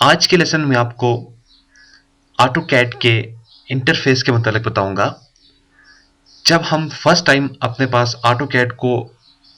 आज के लेसन में आपको ऑटो कैड के इंटरफेस के मुताबिक बताऊंगा। जब हम फर्स्ट टाइम अपने पास ऑटो कैड को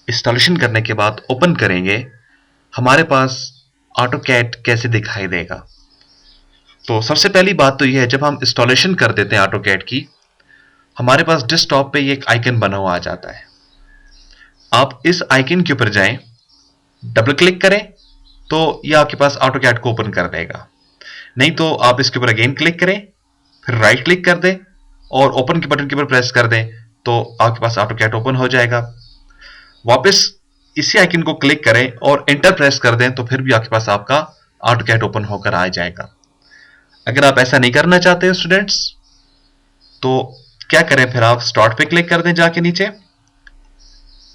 इंस्टॉलेशन करने के बाद ओपन करेंगे, हमारे पास ऑटो कैड कैसे दिखाई देगा। तो सबसे पहली बात तो यह है, जब हम इंस्टॉलेशन कर देते हैं ऑटो कैड की, हमारे पास डेस्कटॉप पे ये एक आइकन बना हुआ आ जाता है। आप इस आइकन के ऊपर जाएं, डबल क्लिक करें तो ये आपके पास ऑटो कैड को ओपन कर देगा। नहीं तो आप इसके ऊपर अगेन क्लिक करें, फिर राइट क्लिक कर दें और ओपन के बटन के ऊपर प्रेस कर दें तो आपके पास ऑटो कैड ओपन हो जाएगा। वापस इसी आइकन को क्लिक करें और एंटर प्रेस कर दें तो फिर भी आपके पास आपका ऑटो कैड ओपन होकर आ जाएगा। अगर आप ऐसा नहीं करना चाहते हो स्टूडेंट्स, तो क्या करें, फिर आप स्टार्ट पे क्लिक कर दें जाके नीचे।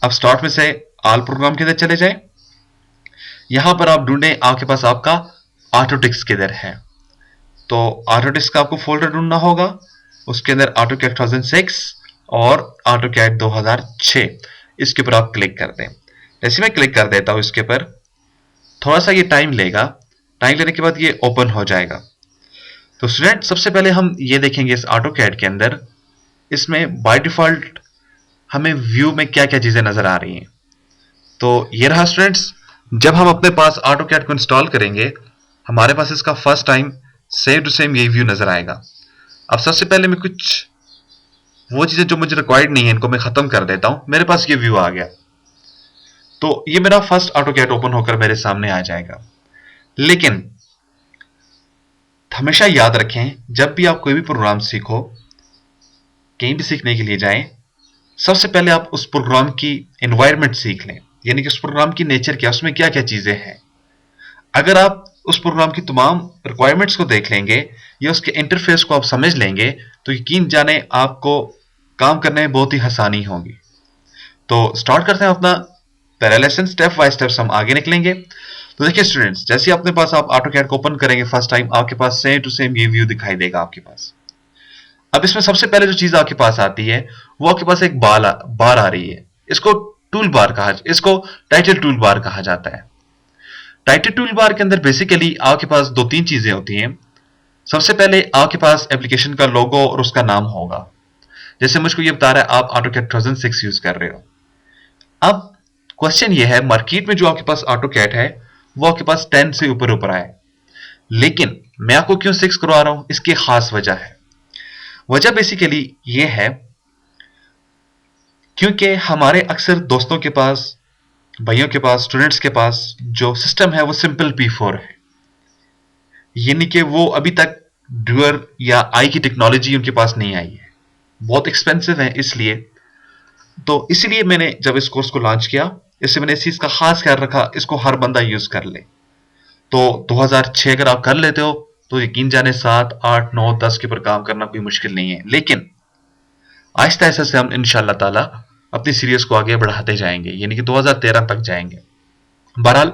अब स्टार्ट में से ऑल प्रोग्राम के अंदर चले जाएं। यहां पर आप ढूंढें आपके पास आपका ऑटोडिस्क किधर है। तो ऑटोडिस्क का आपको फोल्डर ढूंढना होगा, उसके अंदर ऑटोकैड 2006 और ऑटोकैड 2006 इसके ऊपर आप क्लिक कर दें। जैसे मैं क्लिक कर देता हूं इसके ऊपर, थोड़ा सा ये टाइम लेगा, टाइम लेने के बाद ये ओपन हो जाएगा। तो स्टूडेंट सबसे पहले हम ये देखेंगे इस ऑटोकैड के अंदर, इसमें बाय डिफॉल्ट हमें व्यू में क्या क्या चीजें नजर आ रही हैं। तो ये रहा स्टूडेंट्स, जब हम अपने पास ऑटोकैड को इंस्टॉल करेंगे, हमारे पास इसका first time same to same यही व्यू नजर आएगा। अब सबसे पहले मैं कुछ वो चीजें जो मुझे रिक्वायर्ड नहीं है इनको मैं खत्म कर देता हूं। मेरे पास ये व्यू आ गया, तो ये मेरा फर्स्ट ऑटोकैड ओपन होकर मेरे सामने आ जाएगा। लेकिन हमेशा याद रखें, जब भी आप कोई भी प्रोग्राम सीखो, कहीं भी सीखने के लिए जाएं, सबसे पहले आप उस प्रोग्राम की एनवायरनमेंट सीख लें, यानी कि उस प्रोग्राम की नेचर क्या, उसमें क्या क्या चीजें हैं। अगर आप उस प्रोग्राम की तमाम रिक्वायरमेंट्स को देख लेंगे या उसके इंटरफेस को आप समझ लेंगे, तो यकीन जाने आपको काम करने में बहुत ही आसानी होगी। तो स्टार्ट करते हैं अपना पहला लेसन, स्टेप बाय स्टेप हम आगे निकलेंगे। तो देखिए स्टूडेंट्स, जैसे अपने पास आप ऑटोकैड को ओपन करेंगे फर्स्ट टाइम, आपके पास सेम टू सेम ये व्यू दिखाई देगा आपके पास। अब इसमें सबसे पहले जो चीज आपके पास आती है वो आपके पास एक बार आ रही है। इसको टूल बार इसको टाइटल टूल बार कहा जाता है। टाइटल टूल बार के अंदर बेसिकली आपके पास दो तीन चीजें होती हैं। सबसे पहले आपके पास एप्लीकेशन का लोगो और उसका नाम होगा। जैसे मुझको ये बता रहा है आप ऑटोकैड 2006 यूज कर रहे हो। अब क्वेश्चन ये है, मार्केट में जो आपके पास ऑटोकैड है वो आपके पास 10 से ऊपर ऊपर आए, लेकिन मैं आपको क्यों 6 करवा रहा हूं, इसकी खास वजह है। वजह बेसिकली ये है क्योंकि हमारे अक्सर दोस्तों के पास, भाइयों के पास, स्टूडेंट्स के पास जो सिस्टम है वो सिंपल P4 है, यानी कि वो अभी तक ड्यूअर या आई की टेक्नोलॉजी उनके पास नहीं आई है, बहुत एक्सपेंसिव है। इसलिए मैंने जब इस कोर्स को लॉन्च किया, इससे मैंने इस चीज का खास ख्याल रखा इसको हर बंदा यूज कर ले। तो 2006 अगर आप कर लेते हो तो यकीन जाने 7, 8, 9, 10 के ऊपर काम करना कोई मुश्किल नहीं है। लेकिन आहिस्ता आहिस्ता से हम इंशाल्लाह ताला अपनी सीरीज को आगे बढ़ाते जाएंगे, यानी कि 2013 तक जाएंगे। बहरहाल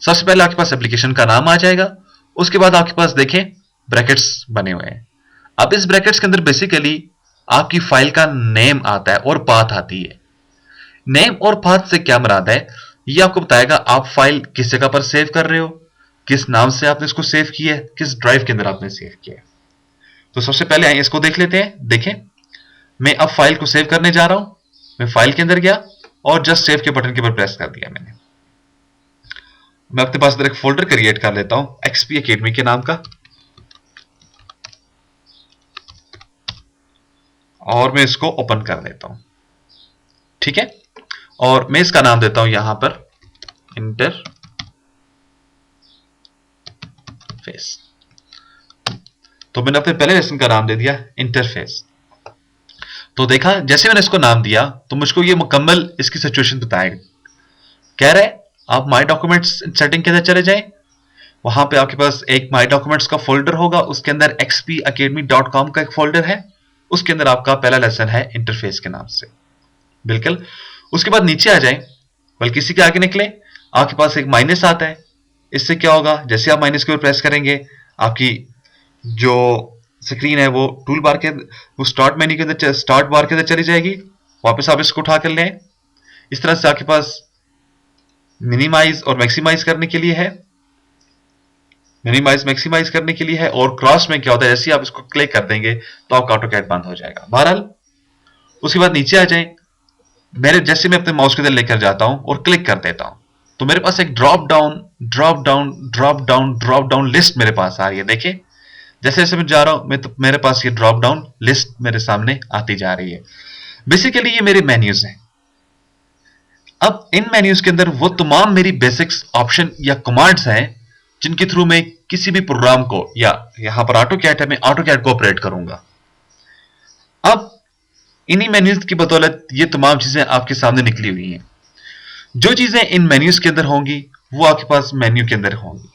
सबसे पहले आपके पास एप्लीकेशन का नाम आ जाएगा, उसके बाद आपके पास देखें ब्रैकेट्स बने हुए हैं। अब इस ब्रैकेट्स के अंदर बेसिकली आपकी फाइल का नेम आता है और पाथ आती है। नेम और पाथ से क्या मुराद है, ये आपको बताएगा आप फाइल किस जगह पर सेव कर रहे हो, किस नाम से आपने इसको सेव किया है, किस ड्राइव के अंदर आपने सेव किया है। तो सबसे पहले आइए इसको देख लेते हैं। देखें, मैं अब फाइल को सेव करने जा रहा हूं। मैं फाइल के अंदर गया और जस्ट सेव के बटन के ऊपर प्रेस कर दिया मैंने। मैं अपने पास एक फोल्डर क्रिएट कर लेता हूं एक्सपी एकेडमी के नाम का, और मैं इसको ओपन कर देता हूं। ठीक है, और मैं इसका नाम देता हूं यहां पर इंटरफेस। तो मैंने अपने पहले लेसन का नाम दे दिया इंटरफेस। तो देखा, जैसे मैंने इसको नाम दिया तो मुझको ये मुकम्मल इसकी सिचुएशन बताएगा। कह रहे आप माई डॉक्यूमेंट्स सेटिंग के अंदर चले जाएं, वहां पे आपके पास एक माई डॉक्यूमेंट्स का फोल्डर होगा, उसके अंदर xpacademy.com का एक फोल्डर है, उसके अंदर आपका पहला लेसन है इंटरफेस के नाम से। बिल्कुल, उसके बाद नीचे आ जाएं, बल्कि इसी के आगे निकले, आपके पास एक माइनस आता है। इससे क्या होगा, जैसे आप माइनस के ऊपर प्रेस करेंगे आपकी जो स्क्रीन है वो टूल बार के, वो स्टार्ट मेन्यू के अंदर, स्टार्ट बार के अंदर चली जाएगी। वापस आप इसको उठा कर लें। इस तरह से आपके पास मिनिमाइज और मैक्सिमाइज करने के लिए है। मिनिमाइज मैक्सिमाइज करने के लिए है, और क्रॉस में क्या होता है, जैसे ही आप इसको क्लिक कर देंगे तो आपका ऑटोकैड बंद हो जाएगा। बहरहाल उसके बाद नीचे आ जाएं, मेरे जैसे मैं अपने माउस के इधर लेकर जाता हूं और क्लिक कर देता हूं तो मेरे पास एक drop down drop down drop down drop down list मेरे पास आ रही है। देखिए जैसे जैसे मैं जा रहा हूं तो मेरे पास ये ड्रॉप डाउन लिस्ट मेरे सामने आती जा रही है। बेसिकली ये मेरे मेन्यूज हैं। अब इन मेन्यूज के अंदर वो तमाम मेरी बेसिक्स ऑप्शन या कमांड्स हैं जिनके थ्रू मैं किसी भी प्रोग्राम को, या यहां पर ऑटोकैड है, मैं ऑटोकैड को ऑपरेट करूंगा। अब इन्हीं मेन्यूज की बदौलत ये तमाम चीजें आपके सामने निकली हुई हैं। जो चीजें इन मेन्यूज के अंदर होंगी वो आपके पास मेन्यू के अंदर होंगी,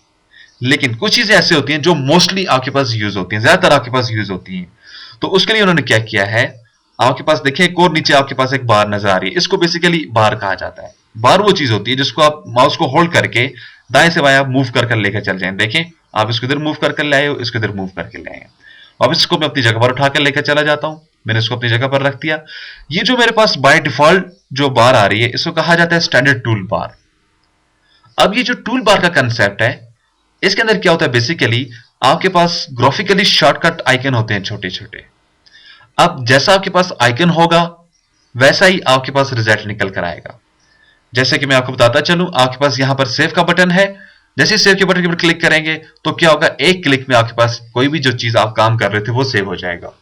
लेकिन कुछ चीजें ऐसे होती हैं जो मोस्टली आपके पास यूज होती हैं, ज्यादातर आपके पास यूज होती हैं। तो उसके लिए उन्होंने क्या किया है, आपके पास देखें एक और नीचे आपके पास एक बार नजर आ रही है, इसको बेसिकली बार कहा जाता है। बार वो चीज होती है जिसको आप माउस को होल्ड करके दाएं से बाएं मूव कर कर लेकर चल जाएं। देखें आप इसको इधर मूव कर कर ले आए हो, इसको इधर मूव करके ले आए। अब इसको मैं अपनी जगह पर उठाकर लेकर चला जाता हूं, मैंने इसको अपनी जगह पर रख दिया। ये जो मेरे पास बाय डिफॉल्ट जो बार आ रही है इसको कहा जाता है स्टैंडर्ड टूल बार। अब ये जो टूल बार का कंसेप्ट है, इसके अंदर क्या होता है, बेसिकली आपके पास ग्राफिकली शॉर्टकट आइकन होते हैं छोटे छोटे। अब जैसा आपके पास आइकन होगा वैसा ही आपके पास रिजल्ट निकल कर आएगा। जैसे कि मैं आपको बताता चलूं, आपके पास यहां पर सेव का बटन है, जैसे ही सेव के बटन के ऊपर क्लिक करेंगे तो क्या होगा, एक क्लिक में आपके पास कोई भी जो चीज आप काम कर रहे थे वो सेव हो जाएगा।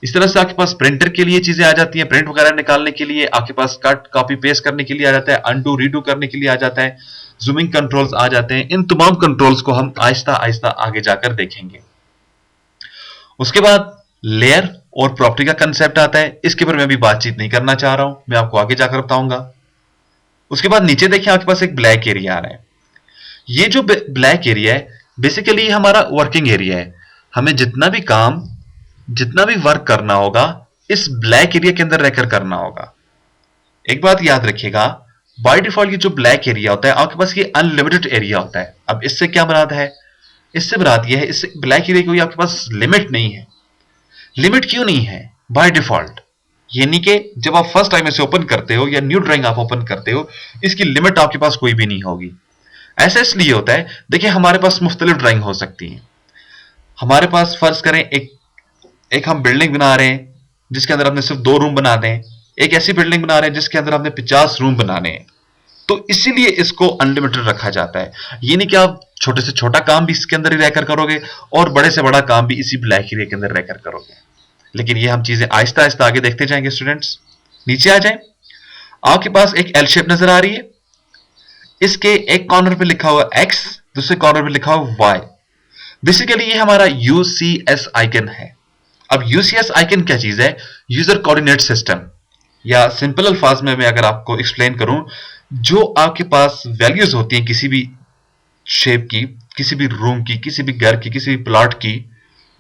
इस तरह से आपके पास प्रिंटर के लिए चीजें आ जाती हैं, प्रिंट वगैरह निकालने के लिए आपके पास कट कॉपी पेस्ट करने के लिए आ जाता है, अनडू रीडू करने के लिए आ जाता है, जूमिंग कंट्रोल्स आ जाते हैं। इन तमाम कंट्रोल्स को हम आहिस्ता आहिस्ता आगे जाकर देखेंगे। उसके बाद लेयर और प्रॉपर्टी का कंसेप्ट आता है, इसके ऊपर मैं अभी बातचीत नहीं करना चाह रहा हूं, मैं आपको आगे जाकर बताऊंगा। उसके बाद नीचे देखिए आपके पास एक ब्लैक एरिया आ रहा है। ये जो ब्लैक एरिया है बेसिकली हमारा वर्किंग एरिया है। हमें जितना भी काम, जितना भी वर्क करना होगा इस ब्लैक एरिया के अंदर रहकर करना होगा। एक बात याद रखिएगा, बाय डिफॉल्ट ये जो ब्लैक एरिया होता है आपके पास ये अनलिमिटेड एरिया होता है। अब इससे क्या मुराद है, इससे मुराद ये है, इससे ब्लैक एरिया की आपके पास लिमिट नहीं है। लिमिट क्यों नहीं है, बाय डिफॉल्ट यानी कि जब आप फर्स्ट टाइम इसे ओपन करते हो या न्यू ड्राइंग आप ओपन करते हो, इसकी लिमिट आपके पास कोई भी नहीं होगी। ऐसा इसलिए होता है, देखिए हमारे पास मुख्तलिफ ड्राइंग हो सकती है। हमारे पास फर्ज करें एक हम बिल्डिंग बना रहे हैं जिसके अंदर हमने सिर्फ 2 रूम बना दें, एक ऐसी बिल्डिंग बना रहे हैं जिसके अंदर हमने 50 रूम बनाने हैं, तो इसीलिए इसको अनलिमिटेड रखा जाता है। ये नहीं कि आप छोटे से छोटा काम भी इसके अंदर ही रहकर करोगे और बड़े से बड़ा काम भी इसी ब्लैक एरिया के अंदर रहकर करोगे। लेकिन ये हम चीजें आहिस्ता आहिस्ता आगे देखते जाएंगे। स्टूडेंट्स नीचे आ जाएं, आपके पास एक एल शेप नजर आ रही है, इसके एक कॉर्नर पे लिखा हुआ एक्स, दूसरे कॉर्नर पे लिखा हुआ वाई। बेसिकली ये हमारा यूसीएस आइकन है। अब यूसीएस आइकन क्या चीज है, यूजर कोऑर्डिनेट सिस्टम, या सिंपल अल्फाज में मैं अगर आपको एक्सप्लेन करूं, जो आपके पास वैल्यूज होती हैं किसी भी शेप की, किसी भी रूम की, किसी भी घर की, किसी भी प्लॉट की,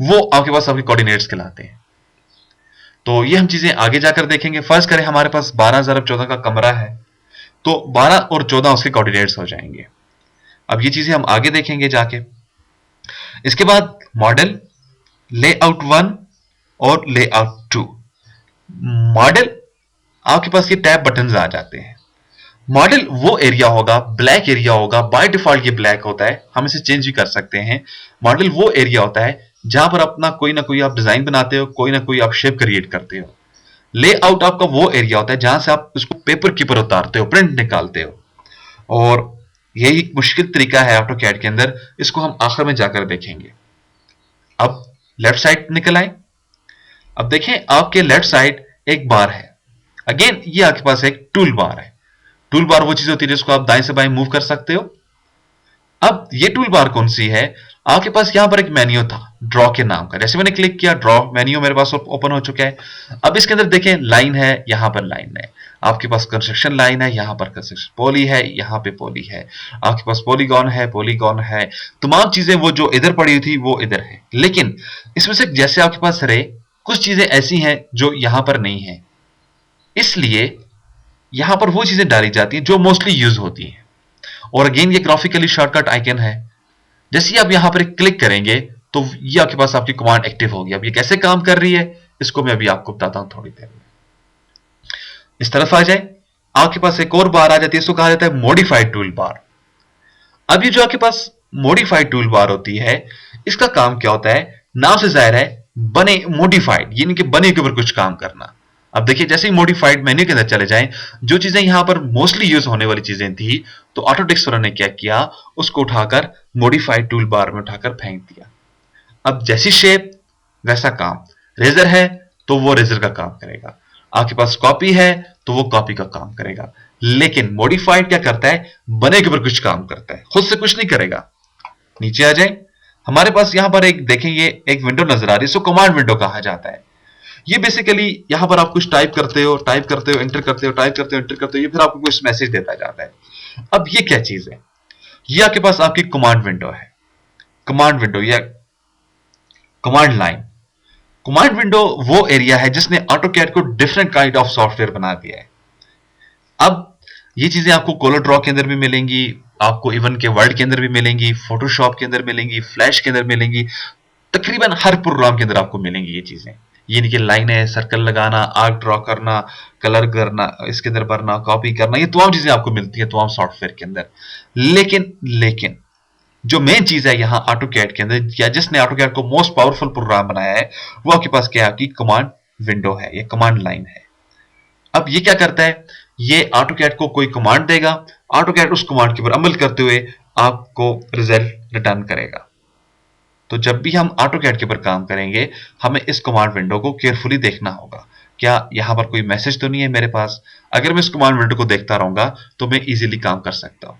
वो आपके पास आपके कोऑर्डिनेट्स कहलाते हैं। तो ये हम चीजें आगे जाकर देखेंगे। फर्स्ट करें हमारे पास 12,014 का कमरा है, तो 12 और 14 उसके कोऑर्डिनेट्स हो जाएंगे। अब ये चीजें हम आगे देखेंगे जाके। इसके बाद मॉडल, लेआउट 1 और लेआउट 2। मॉडल आपके पास ये टैब बटन्स आ जाते हैं। मॉडल वो एरिया होगा, ब्लैक एरिया होगा, बाय डिफॉल्ट ये ब्लैक होता है, हम इसे चेंज भी कर सकते हैं। मॉडल वो एरिया होता है जहां पर अपना कोई ना कोई आप डिजाइन बनाते हो, कोई ना कोई आप शेप क्रिएट करते हो। लेआउट आपका वो एरिया होता है जहां से आप उसको पेपर के ऊपर उतारते हो, प्रिंट निकालते हो। और यही एक मुश्किल तरीका है ऑटोकैड के अंदर, इसको हम आखिर में जाकर देखेंगे। अब लेफ्ट साइड निकल आए, अब देखें आपके लेफ्ट साइड एक बार है। अगेन ये आपके पास एक टूल बार है। टूल बार वो चीज होती है जिसको आप दाएं से बाएं मूव कर सकते हो। अब ये टूल बार कौन सी है, आपके पास यहां पर एक मेन्यू था ड्रॉ के नाम का, जैसे मैंने क्लिक किया ड्रॉ मेन्यू मेरे पास ओपन हो चुका है। अब इसके अंदर देखें लाइन है, यहां पर लाइन है, आपके पास कंस्ट्रक्शन लाइन है, यहां पर कंस्ट्रक्शन पॉली है, यहां पे पॉली है, आपके पास पॉलीगॉन है, पॉलीगॉन है, तमाम चीजें वो जो इधर पड़ी हुई थी वो इधर है। लेकिन इसमें से जैसे आपके पास रे कुछ चीजें ऐसी हैं जो यहां पर नहीं है, इसलिए यहां पर वो चीजें डाली जाती हैं जो मोस्टली यूज होती हैं। और अगेन ये ग्राफिकली शॉर्टकट आइकन है, जैसे ही आप यहां पर क्लिक करेंगे तो ये आपके पास आपकी कमांड एक्टिव होगी। अब ये कैसे काम कर रही है इसको मैं अभी आपको बताता हूं थोड़ी देर में। इस तरफ आ जाए, आपके पास एक और बार आ जाती है, इसको कहा जाता है मॉडिफाइड टूल बार। अब ये जो आपके पास मॉडिफाइड टूल बार होती है, इसका काम क्या होता है, नाम से जाहिर है बने मॉडिफाइड, यानी कि बने के ऊपर कुछ काम करना। अब देखिए जैसे ही मॉडिफाइड मेन्यू के अंदर चले जाएं, जो चीजें यहां पर मोस्टली यूज होने वाली चीजें थी, तो ऑटोडेस्क वालों ने क्या किया, उसको उठाकर मॉडिफाइड टूल बार में उठाकर फेंक दिया। अब जैसी शेप वैसा काम, रेजर है तो वो रेजर का काम करेगा, आपके पास कॉपी है तो वो कॉपी का काम करेगा। लेकिन मॉडिफाइड क्या करता है, बने के ऊपर कुछ काम करता है, खुद से कुछ नहीं करेगा। नीचे आ जाए, हमारे पास यहां पर एक देखें, ये एक विंडो नजर आ रही है, इसको कमांड विंडो कहा जाता है। ये बेसिकली यहां पर आप कुछ टाइप करते हो, एंटर करते हो, टाइप करते हो, एंटर करते हो, ये फिर आपको कुछ मैसेज देता जाता है। अब ये क्या चीज है, ये आपके पास आपकी कमांड विंडो है, कमांड विंडो या कमांड लाइन। कमांड विंडो वो एरिया है जिसने ऑटोकैड को डिफरेंट काइंड ऑफ सॉफ्टवेयर बना दिया है। अब ये चीजें आपको कोलर ड्रॉ के अंदर भी मिलेंगी, आपको इवन के वर्ड के अंदर भी मिलेंगी, फोटोशॉप के अंदर मिलेंगी, फ्लैश के अंदर मिलेंगी, तकरीबन हर प्रोग्राम के अंदर आपको मिलेंगी ये चीजें। ये नहीं कि लाइनें, सर्कल लगाना, आर्क ड्रॉ करना, कलर करना, इसके अंदर भरना, कॉपी करना, ये तमाम चीजें आपको मिलती है तमाम सॉफ्टवेयर के अंदर। लेकिन जो मेन चीज है यहाँ ऑटोकैड के अंदर, या जिसने ऑटोकैड को मोस्ट पावरफुल प्रोग्राम बनाया है, वो आपके पास क्या है, आपकी कमांड विंडो है, ये कमांड लाइन है। अब ये क्या करता है, ये ऑटोकैड को कोई कमांड देगा, ऑटोकैड उस कमांड के ऊपर अमल करते हुए आपको रिजल्ट रिटर्न करेगा। तो जब भी हम ऑटोकैड के ऊपर काम करेंगे, हमें इस कमांड विंडो को केयरफुली देखना होगा, क्या यहां पर कोई मैसेज तो नहीं है मेरे पास। अगर मैं इस कमांड विंडो को देखता रहूंगा तो मैं इजीली काम कर सकता हूं।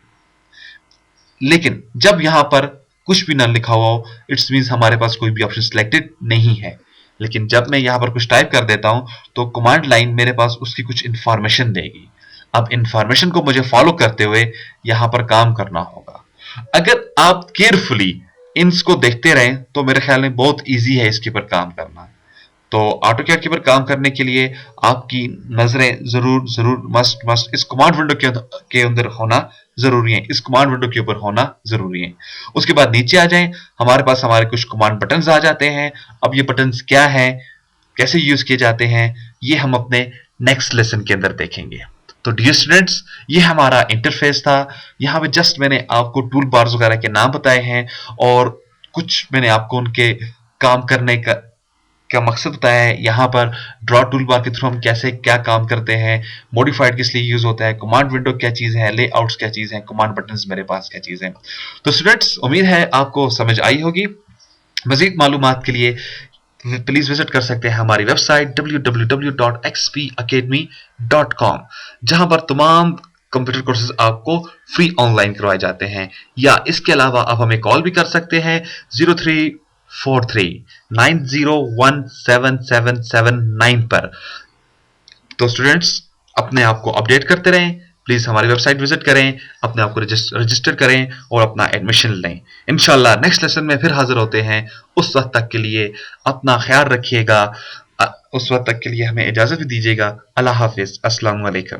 लेकिन जब यहां पर कुछ भी ना लिखा हुआ हो, इट्स मींस हमारे पास कोई भी ऑप्शन सिलेक्टेड नहीं है। लेकिन जब मैं यहां पर कुछ टाइप कर देता हूं तो कमांड लाइन मेरे पास उसकी कुछ इंफॉर्मेशन देगी। अब इंफॉर्मेशन को मुझे फॉलो करते हुए यहां पर काम करना होगा। अगर आप केयरफुली इनको देखते रहें तो मेरे ख्याल में बहुत इजी है इसके ऊपर काम करना। तो ऑटोकैड के ऊपर काम करने के लिए आपकी नजरें जरूर जरूर मस्ट इस कमांड विंडो के अंदर होना जरूरी है, इस कमांड विंडो के ऊपर होना जरूरी है। उसके बाद नीचे आ जाएं, हमारे पास हमारे कुछ कमांड बटन्स आ जाते हैं। अब ये बटन्स क्या हैं, कैसे यूज किए जाते हैं, ये हम अपने नेक्स्ट लेसन के अंदर देखेंगे। तो डियर स्टूडेंट्स, ये हमारा इंटरफेस था। यहाँ पे जस्ट मैंने आपको टूल बार्स वगैरह के नाम बताए हैं और कुछ मैंने आपको उनके काम करने का मकसद बताया है। यहाँ पर ड्रॉ टूल बार के थ्रू हम कैसे क्या काम करते हैं, मॉडिफाइड किस लिए यूज होता है, कमांड विंडो क्या चीज है, लेआउट्स क्या चीज है, कमांड बटन्स मेरे पास क्या चीज है। तो स्टूडेंट्स, उम्मीद है आपको समझ आई होगी। मजीद मालूमात के लिए प्लीज विजिट कर सकते हैं हमारी वेबसाइट www.xpacademy.com, जहां पर तमाम कंप्यूटर कोर्सेज आपको फ्री ऑनलाइन करवाए जाते हैं। या इसके अलावा आप हमें कॉल भी कर सकते हैं 034390177779 पर। तो स्टूडेंट्स, अपने आप को अपडेट करते रहें, प्लीज हमारी वेबसाइट विजिट करें, अपने आप को रजिस्टर करें और अपना एडमिशन लें। इंशाल्लाह नेक्स्ट लेसन में फिर हाजिर होते हैं। उस वक्त तक के लिए अपना ख्याल रखिएगा, उस वक्त तक के लिए हमें इजाजत भी दीजिएगा। अल्लाह हाफिज, अस्सलाम वालेकुम।